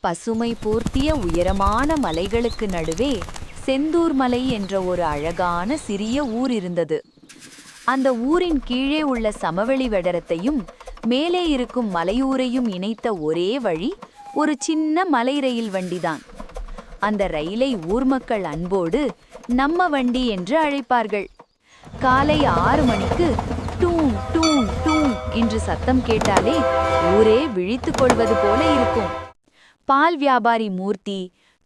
பசுமை போர்த்திய உயரமான மலைகளுக்கு நடுவே செந்தூர் மலை என்ற ஒரு அழகான சிறிய ஊர் இருந்தது. அந்த ஊரின் கீழே உள்ள சமவெளி வெடரத்தையும் மேலே இருக்கும் மலையூரையும் இணைத்த ஒரே வழி ஒரு சின்ன மலை ரயில் வண்டிதான். அந்த ரயிலை ஊர் மக்கள் அன்போடு நம்ம வண்டி என்று அழைப்பார்கள். காலை 6 மணிக்கு டூம் டூம் டூம் என்று சத்தம் கேட்டாலே ஊரே விழித்துக் கொள்வது போல இருக்கும். பால் வியாபாரி மூர்த்தி,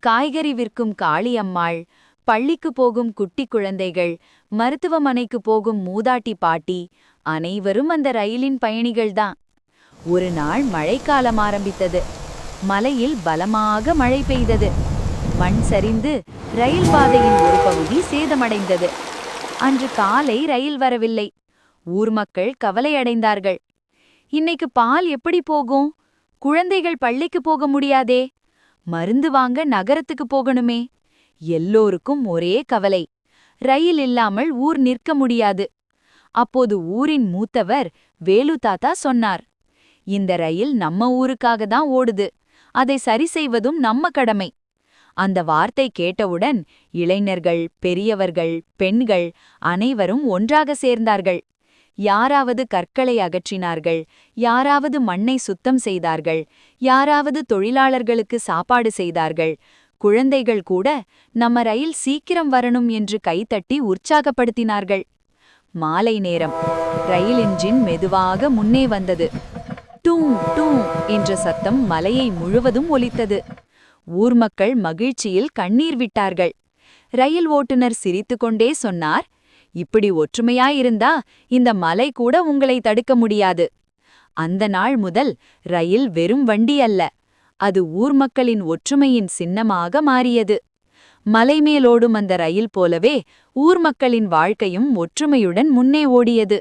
காய்கறி விற்கும் காளியம்மாள், பள்ளிக்கு போகும் குட்டி குழந்தைகள், மருத்துவமனைக்கு போகும் மூதாட்டி பாட்டி அனைவரும் அந்த ரயிலின் பயணிகள்தான். ஒரு நாள் மழைக்காலம் ஆரம்பித்தது. மலையில் பலமாக மழை பெய்தது. மண் சரிந்து ரயில் பாதையின் ஒரு பகுதி சேதமடைந்தது. அன்று காலை ரயில் வரவில்லை. ஊர் மக்கள் கவலையடைந்தார்கள். இன்னைக்கு பால் எப்படி போகும்? குழந்தைகள் பள்ளிக்கு போக முடியாதே. மருந்து வாங்க நகரத்துக்கு போகணுமே. எல்லோருக்கும் ஒரே கவலை. ரயில் இல்லாமல் ஊர் நிற்க முடியாது. அப்போது ஊரின் மூத்தவர் வேலு தாத்தா சொன்னார், இந்த ரயில் நம்ம ஊருக்காக தான் ஓடுது. அதை சரி செய்வதும் நம்ம கடமை. அந்த வார்த்தை கேட்டவுடன் இளைஞர்கள், பெரியவர்கள், பெண்கள் அனைவரும் ஒன்றாக சேர்ந்தார்கள். யாராவது கற்களை அகற்றினார்கள், யாராவது மண்ணை சுத்தம் செய்தார்கள், யாராவது தொழிலாளர்களுக்கு சாப்பாடு செய்தார்கள். குழந்தைகள் கூட நம்ம ரயில் சீக்கிரம் வரணும் என்று கைத்தட்டி உற்சாகப்படுத்தினார்கள். மாலை நேரம். ரயில் என்ஜின் மெதுவாக முன்னே வந்தது. டூ டூ என்ற சத்தம் மலையை முழுவதும் ஒலித்தது. ஊர் மக்கள் மகிழ்ச்சியில் கண்ணீர் விட்டார்கள். ரயில் ஓட்டுநர் சிரித்துக்கொண்டே சொன்னார், இப்படி ஒற்றுமையாயிருந்தா இந்த மலை கூட உங்களை தடுக்க முடியாது. அந்த நாள் முதல் ரயில் வெறும் வண்டி அல்ல, அது ஊர் மக்களின் ஒற்றுமையின் சின்னமாக மாறியது. மலைமேலோடும் அந்த ரயில் போலவே ஊர் மக்களின் வாழ்க்கையும் ஒற்றுமையுடன் முன்னே ஓடியது.